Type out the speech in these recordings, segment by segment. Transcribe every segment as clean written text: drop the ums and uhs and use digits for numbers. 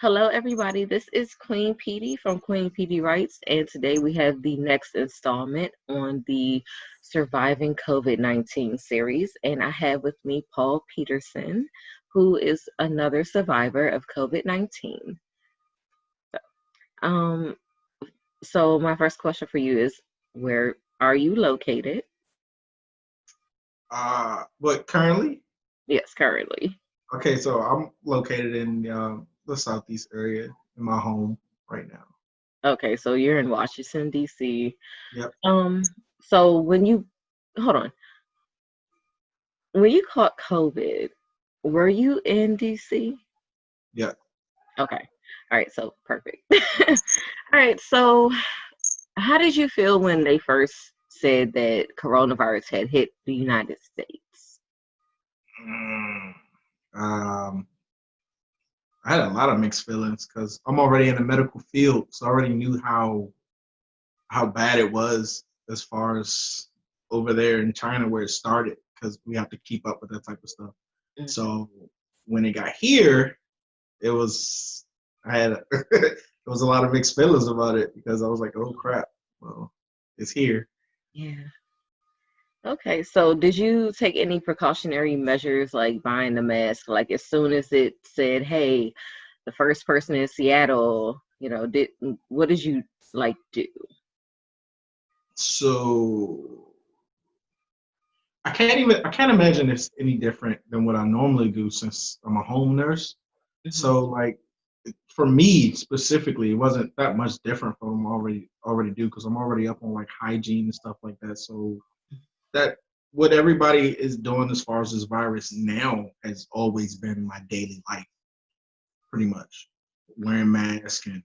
Hello, everybody. This is Queen Pedii from Queen Pedii Writes, and today we have the next installment on the Surviving COVID-19 series. And I have with me Paul Peterson, who is another survivor of COVID-19. Um, so my first question for you is, where are you located? But currently, Yes, currently. okay, so I'm located in the southeast area in my home right now. Okay, so you're in Washington, D.C. Yep, Um, so hold on, when you caught COVID, were you in DC? yep. Okay. All right. So perfect. All right. So, how did you feel when they first said that coronavirus had hit the United States? Mm, um, I had a lot of mixed feelings because I'm already in the medical field, so I already knew how bad it was as far as over there in China where it started because we have to keep up with that type of stuff. Hmm. So when it got here, it was I had it was a lot of mixed feelings about it because I was like, oh crap, well, it's here. Yeah. Okay. So, did you take any precautionary measures like buying the mask? Like, as soon as it said, "Hey, the first person in Seattle," did what did you like do? So I can't imagine it's any different than what I normally do since I'm a home nurse. Hmm. So like for me specifically, it wasn't that much different from what I already do because I'm already up on like hygiene and stuff like that. So that what everybody is doing as far as this virus now has always been my daily life, pretty much. Wearing masks and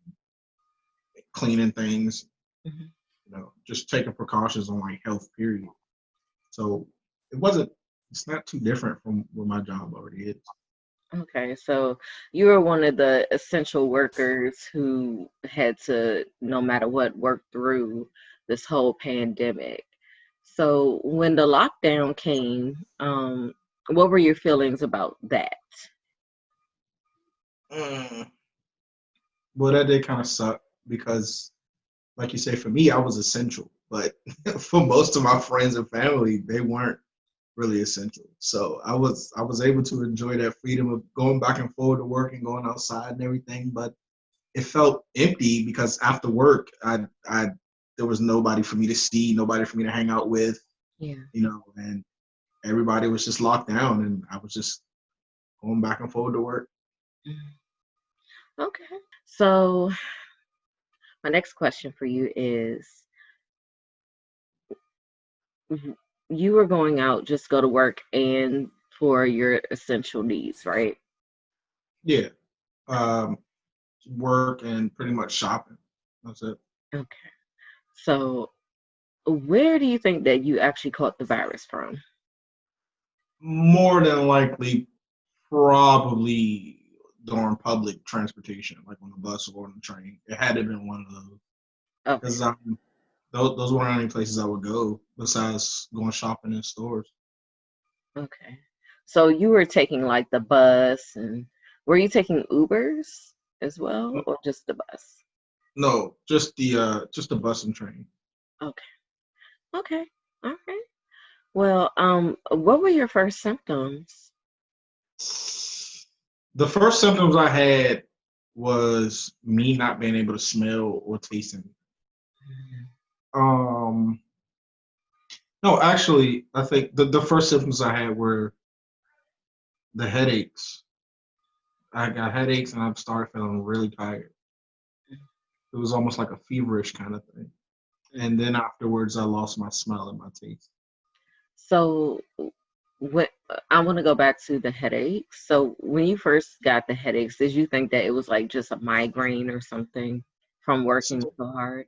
cleaning things, Hmm. just taking precautions on like health period. So it wasn't it's not too different from what my job already is. Okay, so you were one of the essential workers who had to, no matter what, work through this whole pandemic. So when the lockdown came, what were your feelings about that? Mm. Well, that did kind of suck because, like you say, for me, I was essential, but for most of my friends and family, they weren't really essential. So I was able to enjoy that freedom of going back and forth to work and going outside and everything, but it felt empty because after work, I there was nobody for me to see, nobody for me to hang out with, Yeah. and everybody was just locked down, and I was just going back and forth to work. Mhm. Okay. So my next question for you is, w- you were going out just go to work and for your essential needs, right? Yeah, um, work and pretty much shopping. That's it. Okay. So where do you think that you actually caught the virus from? More than likely, probably during public transportation, like on the bus or on the train. It had to have been one of those Okay. because those weren't any places I would go besides going shopping in stores. Okay. So you were taking like the bus, and were you taking Ubers as well or just the bus? No, just the bus and train. Okay. Okay. All right. Well, what were your first symptoms? The first symptoms I had was me not being able to smell or taste anything. Um, no, actually, I think the first symptoms I had were the headaches. I got headaches and I started feeling really tired. It was almost like a feverish kind of thing. And Mhm. then afterwards, I lost my smell and my taste. So what I want to go back to the headaches. So when you first got the headaches, did you think that it was like just a migraine or something from working So so hard?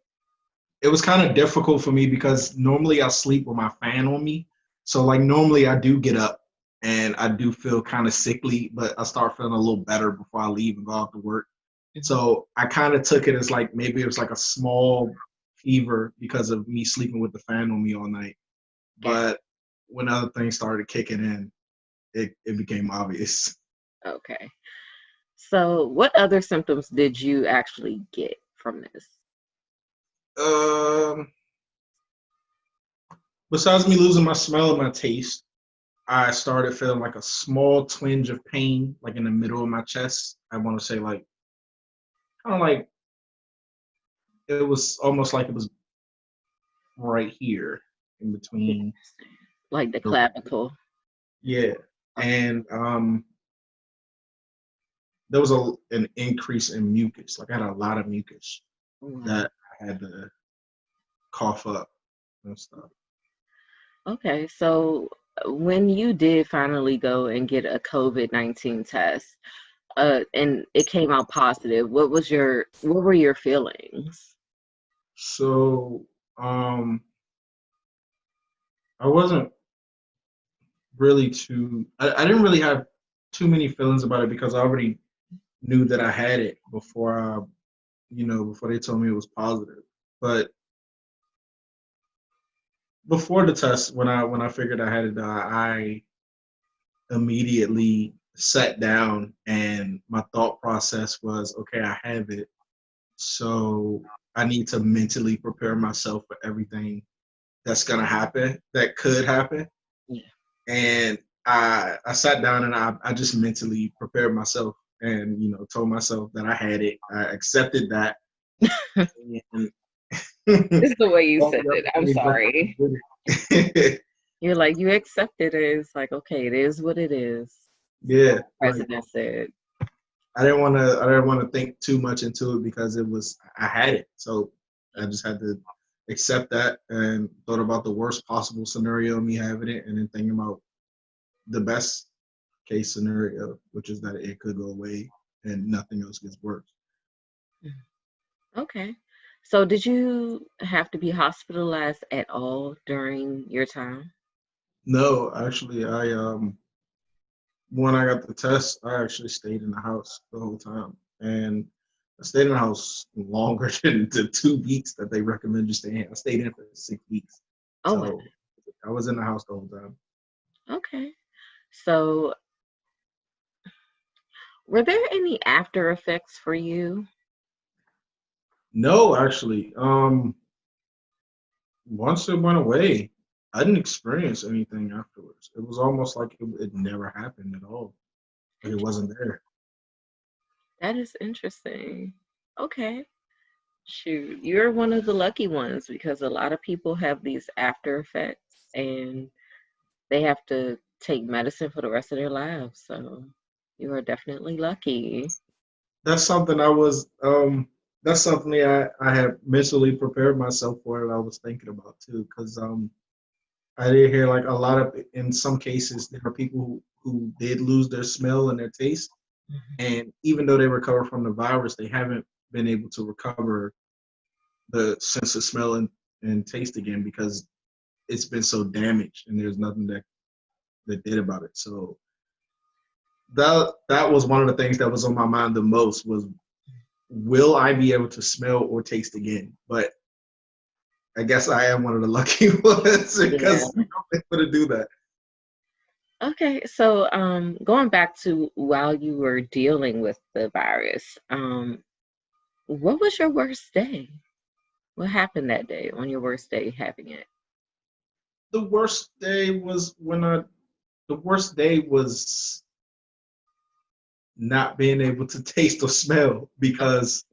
it was kind of difficult for me because normally I sleep with my fan on me. So like normally I do get up and I do feel kind of sickly, but I start feeling a little better before I leave and go out to work. Mhm. So I kind of took it as like maybe it was like a small fever because of me sleeping with the fan on me all night. Got But when other things started kicking in, it became obvious. okay. So, what other symptoms did you actually get from this? Um, Besides me losing my smell and my taste, I started feeling like a small twinge of pain, like in the middle of my chest. I want to say like kind of like it was almost like it was right here in between Like the the clavicle? yeah, Okay. and there was an increase in mucus. Like I had a lot of mucus Wow. that I had to cough up and stuff. Okay. So, when you did finally go and get a COVID-19 test, and it came out positive, what were your feelings? So um, I wasn't really too. I didn't really have too many feelings about it because I already knew that I had it before before they told me it was positive. But before the test, when I figured I had it, I immediately sat down and my thought process was, okay, I have it, so I need to mentally prepare myself for everything that's gonna happen, that could happen. Yeah. And I sat down and I just mentally prepared myself and told myself that I had it. I accepted that and It's the way you all said the it. other I'm things that sorry. happened with it. You're like, you accepted it. It's like, okay, it is what it is. Like Yeah, the like president said. I didn't want to think too much into it because I had it. So I just had to accept that and thought about the worst possible scenario of me having it and then thinking about the best case scenario, which is that it could go away and nothing else gets worse. Mm. Okay. So did you have to be hospitalized at all during your time? No, actually when I got the test, I actually stayed in the house the whole time. And I stayed in the house longer than the 2 weeks that they recommend you stay in. I stayed in for 6 weeks. Oh, wow. So I was in the house the whole time. Okay. So were there any after effects for you? No, actually, once it went away, I didn't experience anything afterwards. It was almost like it never happened at all. Like it wasn't Interesting. there. That is interesting. Okay. Shoot, you're one of the lucky ones because a lot of people have these after effects and they have to take medicine for the rest of their lives. So you are definitely lucky. That's something that's something I have mentally prepared myself for and I was thinking about too. Because I did hear like a lot of in some cases there are people who did lose their smell and their taste. Mhm. And even though they recover from the virus, they haven't been able to recover the sense of smell and taste again because it's been so damaged and there's nothing that did about it. So that was one of the things that was on my mind the most was will I be able to smell or taste again? But I guess I am one of the lucky ones Yeah. because I'm able to do that. Okay. So going back to while you were dealing with the virus, what was your worst day? What happened that day on your worst day having it? The worst day was the worst day was not being able to taste or smell because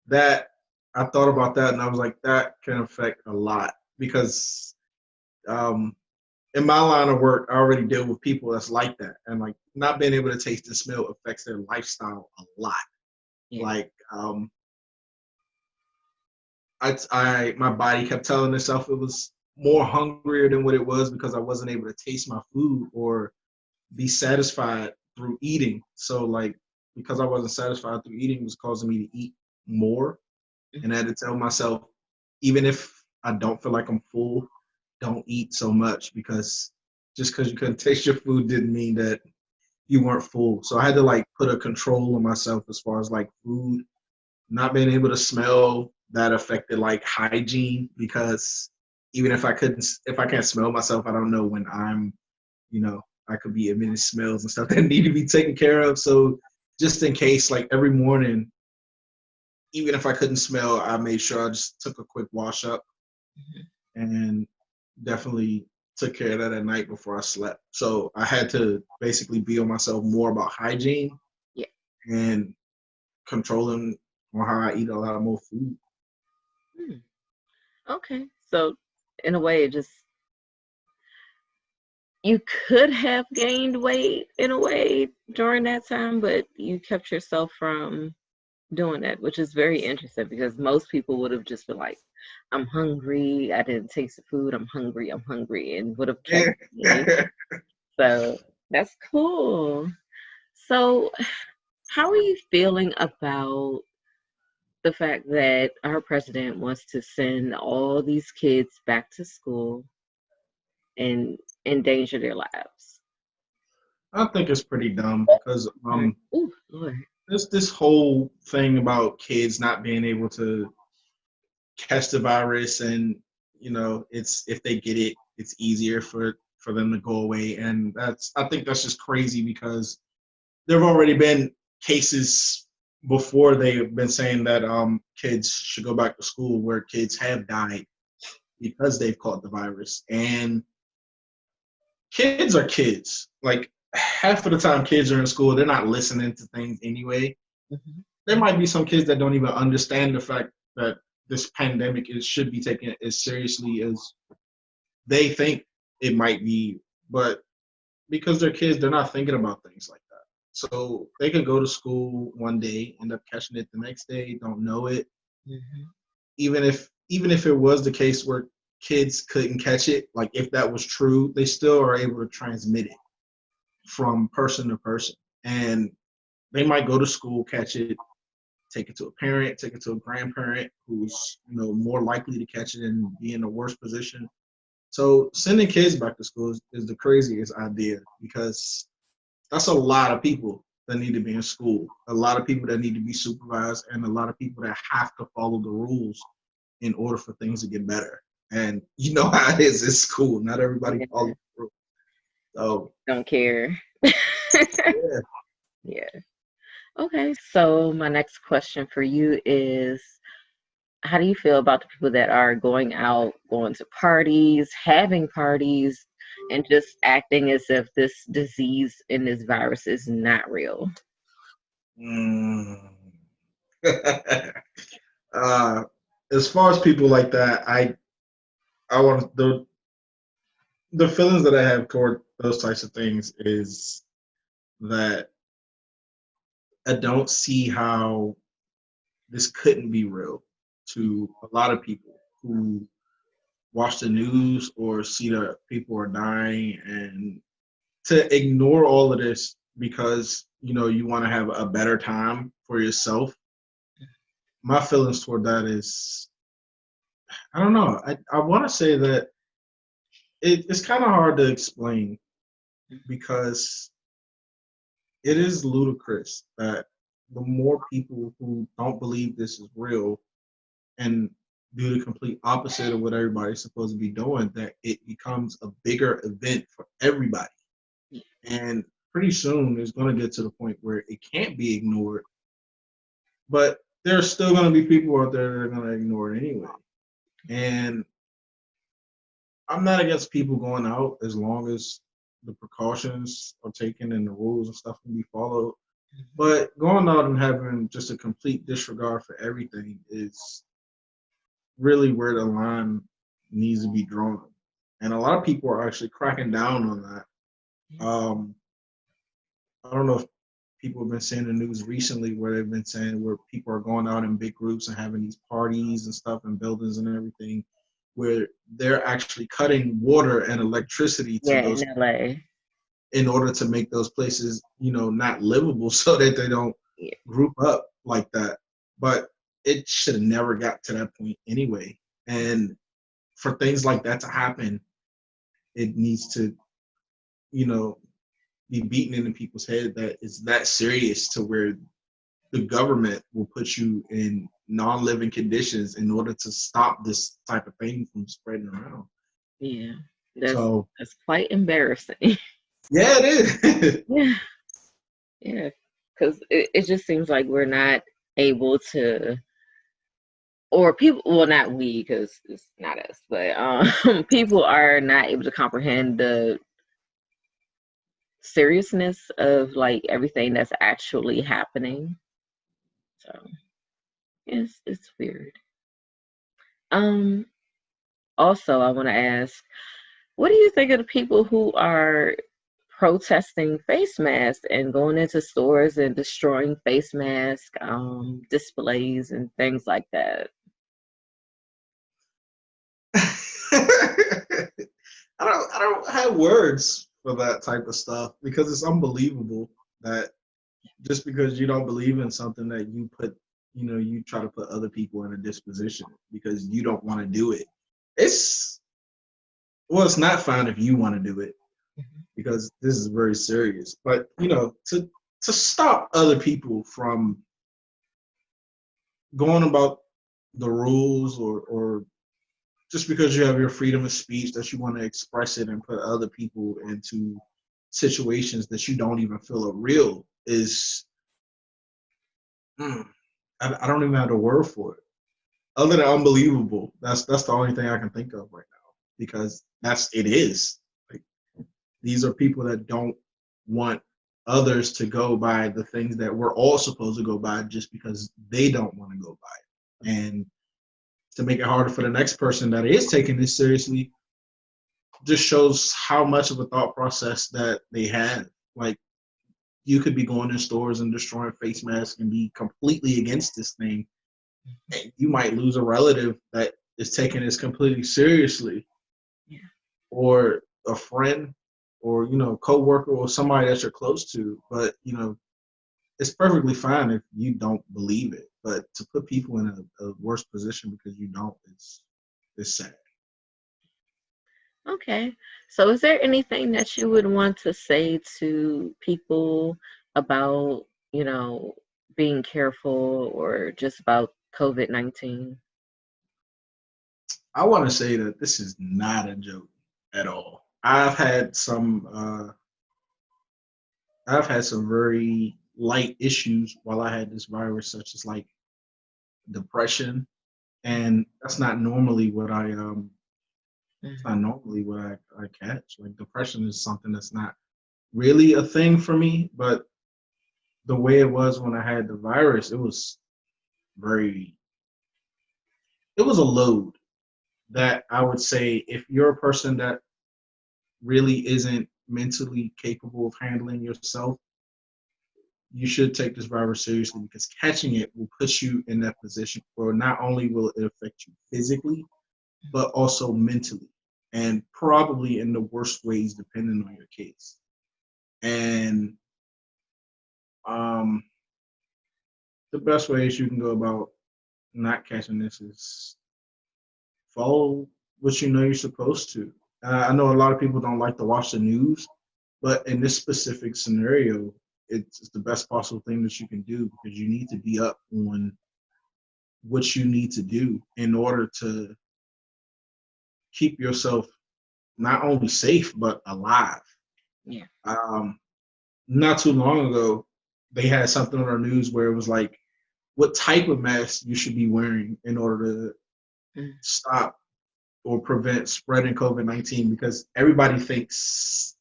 that I thought about that and I was like that can affect a lot because um in my line of work I already deal with people that's like that and like not being able to taste and smell affects their lifestyle a lot. Yeah. Like my body kept telling itself it was more hungrier than what it was because I wasn't able to taste my food or be satisfied through eating. So like because I wasn't satisfied through eating, it was causing me to eat more, and I had to tell myself, even if I don't feel like I'm full, don't eat so much because just because you couldn't taste your food didn't mean that you weren't full. So I had to like put a control on myself as far as like food, not being able to smell that affected like hygiene because even if I can't smell myself, I don't know when I could be emitting smells and stuff that need to be taken care of. So just in case, like every morning, even if I couldn't smell, I made sure I just took a quick wash up Mhm. and definitely took care of that at night before I slept. So I had to basically be on myself more about hygiene Yeah. and controlling on how I eat a lot more food. Hmm. Okay. So in a way, it just you could have gained weight in a way during that time, but you kept yourself from doing that, which is very interesting because most people would have just been like, I'm hungry, I didn't taste the food, I'm hungry, and would have kept eating. So that's cool. So, how are you feeling about the fact that our president wants to send all these kids back to school and endanger their lives? I think it's pretty dumb because Sorry. Ooh, Lord. this whole thing about kids not being able to catch the virus, and it's if they get it, it's easier for them to go away, and I think that's just crazy because there have already been cases before they've been saying that kids should go back to school where kids have died because they've caught the virus. And kids are kids. Like half of the time kids are in school, they're not listening to things anyway. Mhm. There might be some kids that don't even understand the fact that this pandemic should be taken as seriously as they think it might be, but because they're kids, they're not thinking about things like that. So they could go to school one day, end up catching it the next day, don't know it. Mhm. Even if it was the case where kids couldn't catch it, like if that was true, they still are able to transmit it from person to person. And they might go to school, catch it, take it to a parent, take it to a grandparent who's more likely to catch it and be in a worse position. So sending kids back to school is the craziest idea because that's a lot of people that need to be in school, a lot of people that need to be supervised, and a lot of people that have to follow the rules in order for things to get better. And you know how it is in school. Not everybody Yeah, follows the rules. So don't care. yeah. Yeah. Okay, so my next question for you is how do you feel about the people that are going out, going to parties, having parties, and just acting as if this disease and this virus is not real? Mm. uh, as far as people like that, I want the feelings that I have toward those types of things is that I don't see how this couldn't be real to a lot of people who watch the news or see that people are dying, and to ignore all of this because you want to have a better time for yourself. My feelings toward that is, I don't know. I want to say that it's kind of hard to explain because it is ludicrous that the more people who don't believe this is real and do the complete opposite of what everybody's supposed to be doing, that it becomes a bigger event for everybody. And pretty soon it's going to get to the point where it can't be ignored, but there's still going to be people out there that are going to ignore it anyway. And I'm not against people going out as long as the precautions are taken and the rules and stuff can be followed. But going out and having just a complete disregard for everything is really where the line needs to be drawn. And a lot of people are actually cracking down on that. Um, I don't know if people have been seeing the news recently where they've been saying where people are going out in big groups and having these parties and stuff in buildings and everything, where they're actually cutting water and electricity to Yeah, in those LA. in order to make those places, not livable so that they don't Yeah. group up like that. But it should have never got to that point anyway. And for things like that to happen, it needs to, you know, be beaten into people's head that it's that serious to where the government will put you in non-living conditions in order to stop this type of thing from spreading around. Yeah. That's So that's quite embarrassing. yeah, it is. Yeah. Yeah. because it just seems like we're not able to, or people, well, not we, because it's not us, but people are not able to comprehend the seriousness of like everything that's actually happening. So it's weird. Um, Also, I want to ask, what do you think of the people who are protesting face masks and going into stores and destroying face mask displays and things like that? I don't have words for that type of stuff because it's unbelievable that just because you don't believe in something that you put, you try to put other people in a disposition because you don't want to do it. It's well, it's not fine if you want to do it because this is very serious. But to stop other people from going about the rules or just because you have your freedom of speech that you want to express it and put other people into situations that you don't even feel are real is mm, I don't even have the word for it other than unbelievable. That's the only thing I can think of right now because that's it is like these are people that don't want others to go by the things that we're all supposed to go by just because they don't want to go by it. And to make it harder for the next person that is taking this seriously just shows how much of a thought process that they have. Like you could be going in stores and destroying face masks and be completely against this thing. And you might lose a relative that is taking this completely seriously, Yeah. or a friend, or coworker, or somebody that you're close to. But it's perfectly fine if you don't believe it. But to put people in a worse position because you don't is sad. Okay. So is there anything that you would want to say to people about, you know, being careful or just about COVID-19? I want to say that this is not a joke at all. I've had some very light issues while I had this virus, such as like depression, and that's not normally what it's not Mhm. normally what I catch. Like depression is something that's not really a thing for me, but the way it was when I had the virus, very it was a load that I would say if you're a person that really isn't mentally capable of handling yourself, you should take this virus seriously because catching it will put you in that position where not only will it affect you physically, but also mentally, and probably in the worst ways depending on your case. And um, the best ways you can go about not catching this is follow what you know you're supposed to. I know a lot of people don't like to watch the news, but in this specific scenario, it's the best possible thing that you can do because you need to be up on what you need to do in order to keep yourself not only safe but alive. Yeah. Um, Not too long ago, they had something on our news where it was like what type of mask you should be wearing in order to Mm. stop or prevent spreading COVID-19 because everybody thinks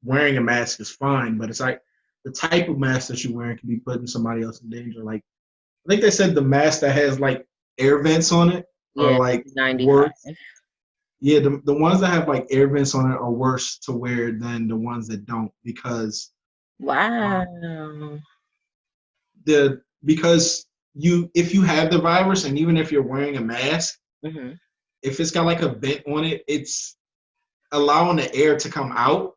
wearing a mask is fine, but it's like the type of mask that you're wearing can be putting somebody else in danger. Like I think they said the mask that has like air vents on it are Yeah, like 95. worse. Yeah, the ones that have like air vents on it are worse to wear than the ones that don't because um, Wow. because you if you have the virus and even if you're wearing a mask, Hmm. if it's got like a vent on it, it's allowing the air to come out,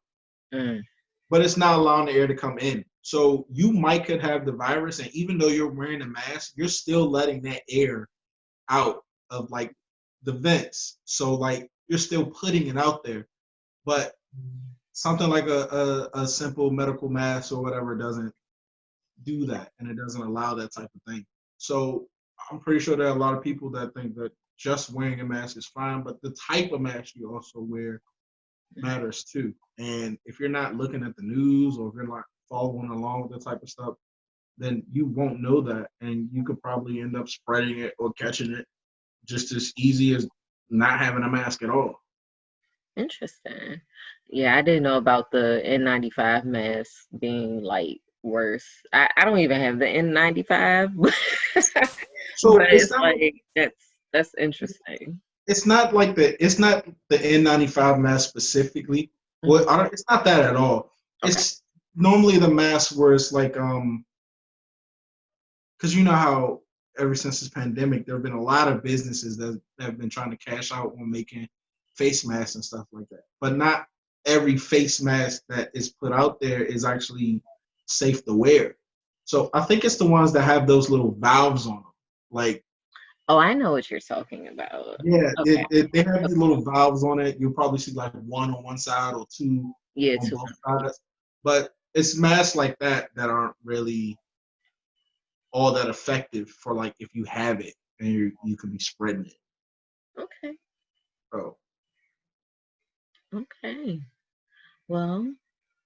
Mm. but it's not allowing the air to come in. So you might could have the virus, and even though you're wearing a mask, you're still letting that air out of like the vents. So like you're still putting it out there, but something like a simple medical mask or whatever doesn't do that, and it doesn't allow that type of thing. So I'm pretty sure there are a lot of people that think that just wearing a mask is fine, but the type of mask you also wear matters too. And if you're not looking at the news or if you're not following along with that type of stuff, then you won't know that, and you could probably end up spreading it or catching it just as easy as not having a mask at all. Interesting. Yeah, I didn't know about the N95 mask being like worse. I don't even have the N95, but So it's it's not like that's interesting. it's not the N95 mask specifically. Well, Hmm. it's not that at all. Okay. It's normally the mask where it's like because you know how ever since this pandemic there have been a lot of businesses that have been trying to cash out on making face masks and stuff like that. But not every face mask that is put out there is actually safe to wear. So I think it's the ones that have those little valves on them. Like, Oh, I know what you're talking about. yeah, Okay. they have these Okay. little valves on it. You'll probably see like one on one side or two Yeah, on too. both sides. But it's masks like that that aren't really all that effective for like if you have it and you could be spreading it. Okay. Oh, Okay. Well,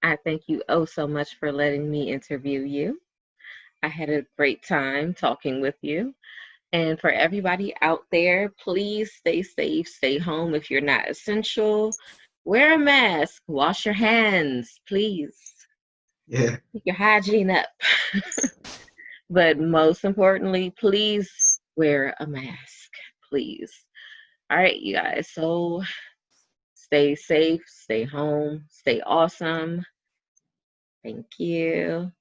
I thank you oh so much for letting me interview you. I had a great time talking with you. And for everybody out there, please stay safe, stay home if you're not essential. Wear a mask, wash your hands, please. yeah, Keep your hygiene up. But most importantly, please wear a mask, please. All right, you guys. So stay safe, stay home, stay awesome. Thank you.